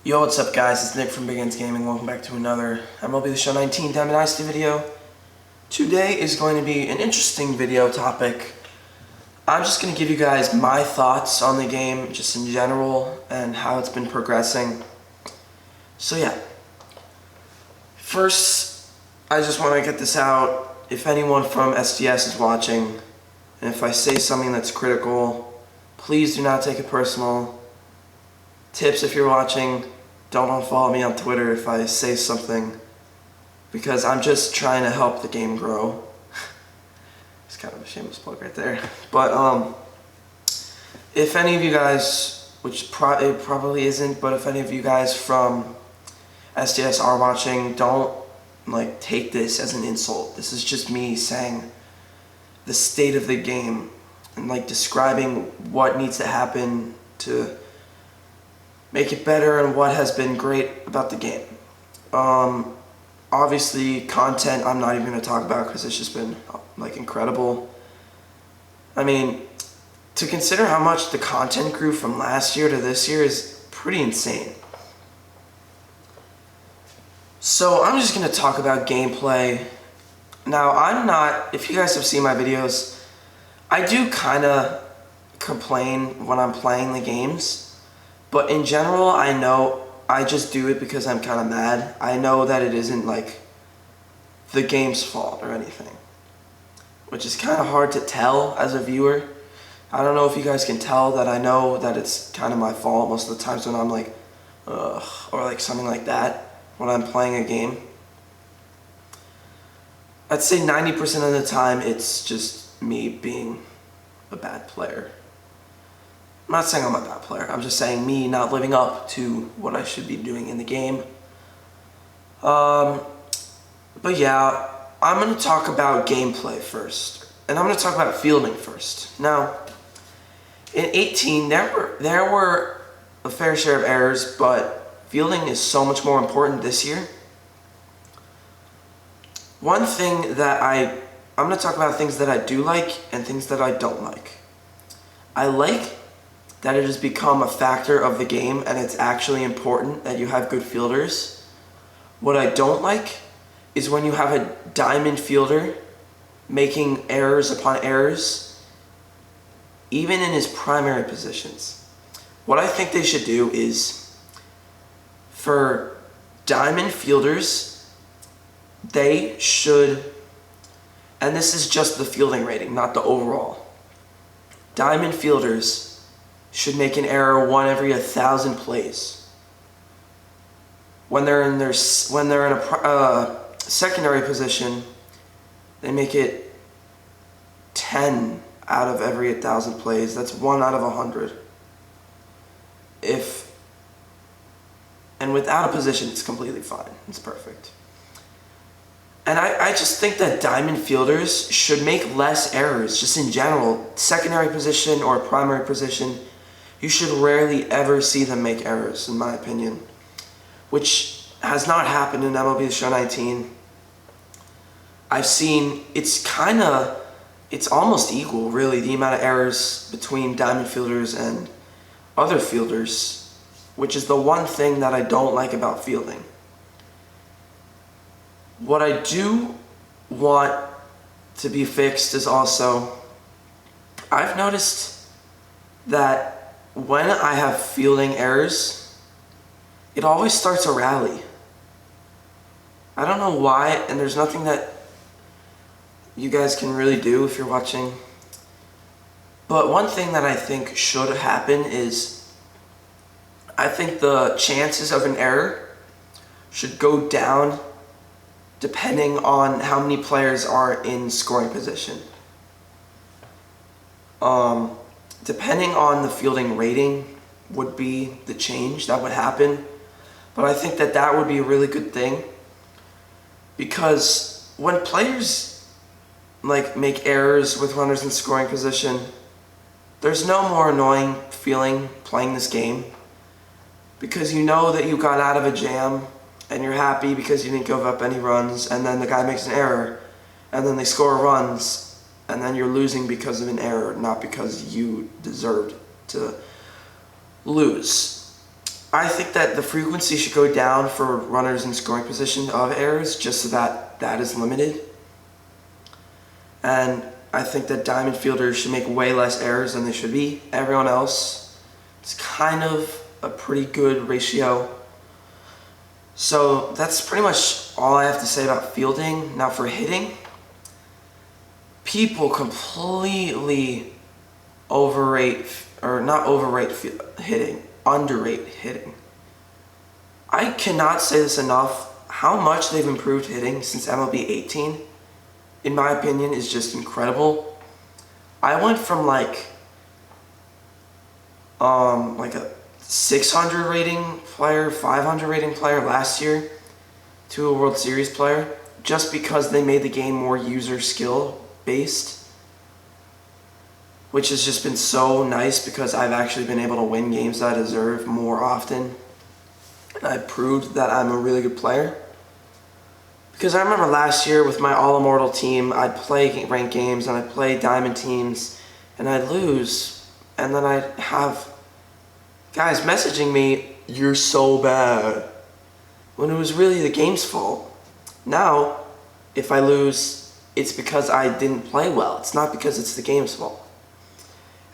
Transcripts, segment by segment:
Yo, what's up guys, it's Nick from Big Ends Gaming. Welcome back to another MLB The Show 19 Diamond Dynasty video. Today is going to be an interesting video topic. I'm just going to give you guys my thoughts on the game, just in general, and how it's been progressing. So yeah, first, I just want to get this out. If anyone from SDS is watching, and if I say something that's critical, please do not take it personal. Tips if you're watching, don't unfollow me on Twitter if I say something, because I'm just trying to help the game grow. It's kind of a shameless plug right there. But if any of you guys, which it probably isn't, but if any of you guys from SDS are watching, don't take this as an insult. This is just me saying the state of the game and describing what needs to happen to make it better and what has been great about the game. Obviously, content I'm not even going to talk about because it's just been incredible. I mean, to consider how much the content grew from last year to this year is pretty insane. So I'm just going to talk about gameplay. Now, if you guys have seen my videos, I do kind of complain when I'm playing the games. But in general, I know I just do it because I'm kind of mad. I know that it isn't the game's fault or anything, which is kind of hard to tell as a viewer. I don't know if you guys can tell that I know that it's kind of my fault most of the times when I'm or something like that when I'm playing a game. I'd say 90% of the time it's just me being a bad player. I'm not saying I'm a bad player, I'm just saying me not living up to what I should be doing in the game. But yeah, I'm going to talk about gameplay first, and I'm going to talk about fielding first. Now, in 18, there were a fair share of errors, but fielding is so much more important this year. One thing that I'm going to talk about things that I do like and things that I don't like. I like that it has become a factor of the game and it's actually important that you have good fielders. What I don't like is when you have a diamond fielder making errors upon errors, even in his primary positions. What I think they should do is, for diamond fielders, they should, and this is just the fielding rating, not the overall, diamond fielders should make an error one every 1,000 plays. When they're in a secondary position, they make it 10 out of every 1,000 plays. That's 1 out of 100. And without a position, it's completely fine. It's perfect. And I just think that diamond fielders should make less errors, just in general. Secondary position or primary position, you should rarely ever see them make errors, in my opinion, which has not happened in MLB The Show 19. I've seen it's almost equal, really, the amount of errors between diamond fielders and other fielders, which is the one thing that I don't like about fielding. What I do want to be fixed is also, I've noticed that when I have fielding errors, it always starts a rally. I don't know why, and there's nothing that you guys can really do if you're watching. But one thing that I think should happen is, I think the chances of an error should go down depending on how many players are in scoring position. Depending on the fielding rating would be the change that would happen. But I think that would be a really good thing, because when players make errors with runners in scoring position, there's no more annoying feeling playing this game, because you know that you got out of a jam and you're happy because you didn't give up any runs, and then the guy makes an error and then they score runs, and then you're losing because of an error, not because you deserved to lose. I think that the frequency should go down for runners in scoring position of errors, just so that that is limited. And I think that diamond fielders should make way less errors than they should be. Everyone else, it's kind of a pretty good ratio. So that's pretty much all I have to say about fielding. Now for hitting, people completely underrate hitting. I cannot say this enough. How much they've improved hitting since MLB 18, in my opinion, is just incredible. I went from like a 600 rating player, 500 rating player last year to a World Series player, just because they made the game more user skill based, which has just been so nice because I've actually been able to win games that I deserve more often. And I've proved that I'm a really good player. Because I remember last year with my All-Immortal team, I'd play ranked games and I'd play Diamond teams and I'd lose, and then I'd have guys messaging me, "You're so bad," when it was really the game's fault. Now, if I lose, it's because I didn't play well. It's not because it's the game's fault.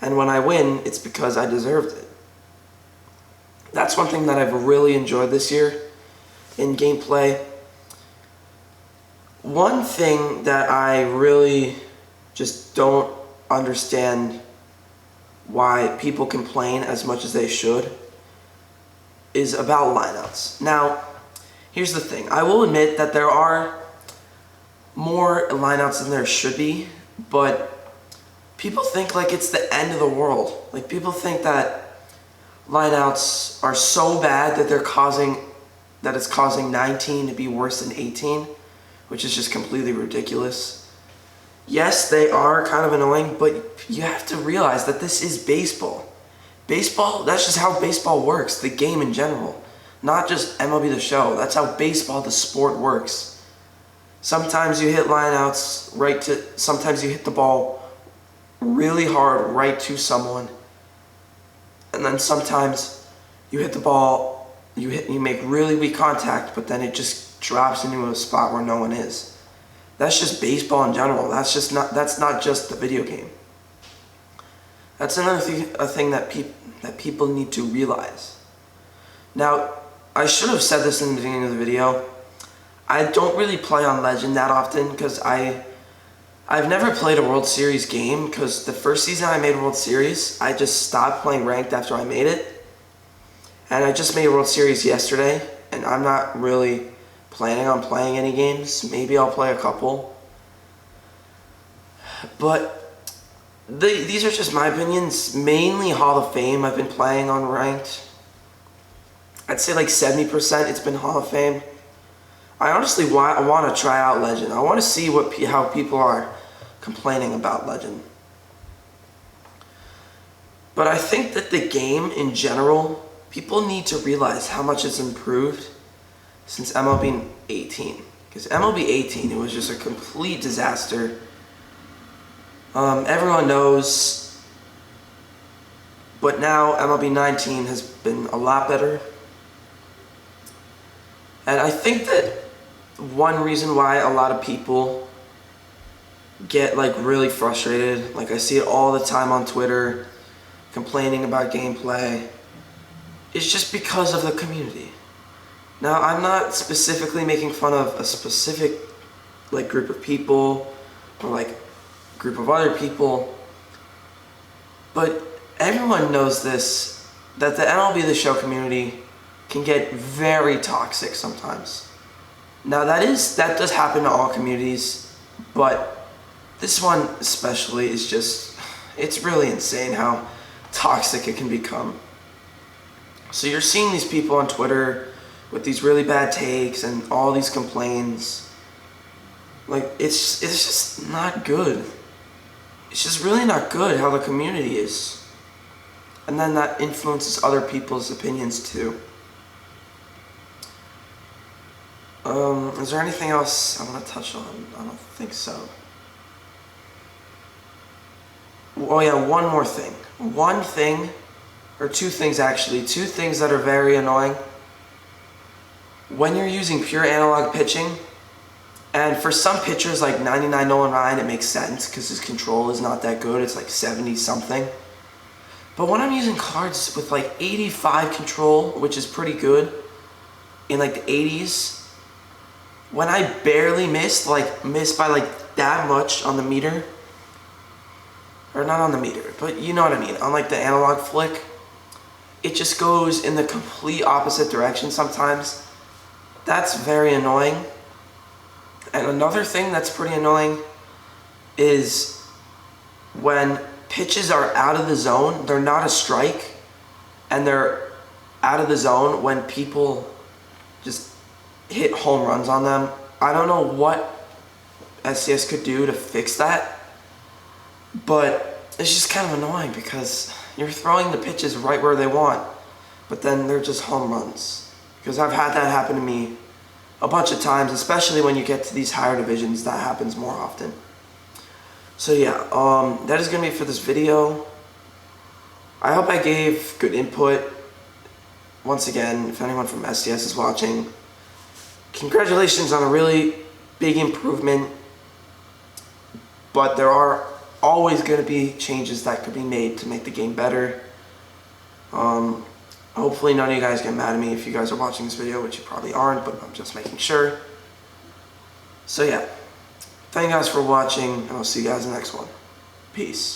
And when I win, it's because I deserved it. That's one thing that I've really enjoyed this year in gameplay. One thing that I really just don't understand why people complain as much as they should is about lineouts. Now, here's the thing. I will admit that there are more lineouts than there should be, but people think like it's the end of the world. Like, people think that lineouts are so bad that it's causing 19 to be worse than 18, which is just completely ridiculous. Yes, they are kind of annoying, but you have to realize that this is baseball. Baseball, that's just how baseball works, the game in general. Not just MLB The Show. That's how baseball, the sport, works. Sometimes you hit lineouts sometimes you hit the ball really hard right to someone. And then sometimes you hit the ball, you make really weak contact, but then it just drops into a spot where no one is. That's just baseball in general. That's not just the video game. That's another thing that people need to realize. Now, I should have said this in the beginning of the video. I don't really play on Legend that often because I've never played a World Series game, because the first season I made World Series, I just stopped playing ranked after I made it. And I just made a World Series yesterday, and I'm not really planning on playing any games. Maybe I'll play a couple. But these are just my opinions. Mainly Hall of Fame I've been playing on ranked. I'd say like 70% it's been Hall of Fame. I honestly want to try out Legend. I want to see how people are complaining about Legend. But I think that the game in general, people need to realize how much it's improved since MLB 18. Because MLB 18, it was just a complete disaster. Everyone knows. But now MLB 19 has been a lot better. And I think that one reason why a lot of people get like really frustrated, like I see it all the time on Twitter, complaining about gameplay, is just because of the community. Now, I'm not specifically making fun of a specific like group of people or like group of other people, but everyone knows this, that the MLB The Show community can get very toxic sometimes. Now that does happen to all communities, but this one especially is it's really insane how toxic it can become. So you're seeing these people on Twitter with these really bad takes and all these complaints. Like, it's just not good. It's just really not good how the community is. And then that influences other people's opinions too. Is there anything else I want to touch on? I don't think so. Oh yeah, one more thing. One thing or two things actually, two things that are very annoying. When you're using pure analog pitching, and for some pitchers like 99 Nolan Ryan, it makes sense because his control is not that good. It's like 70 something. But when I'm using cards with like 85 control, which is pretty good, in like the 80s, when I barely missed by like that much on the meter, or not on the meter, but you know what I mean, on like the analog flick, it just goes in the complete opposite direction sometimes. That's very annoying. And another thing that's pretty annoying is when pitches are out of the zone, they're not a strike, and they're out of the zone when people just hit home runs on them. I don't know what SCS could do to fix that, but it's just kind of annoying because you're throwing the pitches right where they want, but then they're just home runs. Because I've had that happen to me a bunch of times, especially when you get to these higher divisions, that happens more often. So yeah, that is going to be it for this video. I hope I gave good input. Once again, if anyone from SCS is watching, congratulations on a really big improvement, but there are always going to be changes that could be made to make the game better. Hopefully none of you guys get mad at me if you guys are watching this video, which you probably aren't, but I'm just making sure. So yeah, thank you guys for watching, and I'll see you guys in the next one. Peace.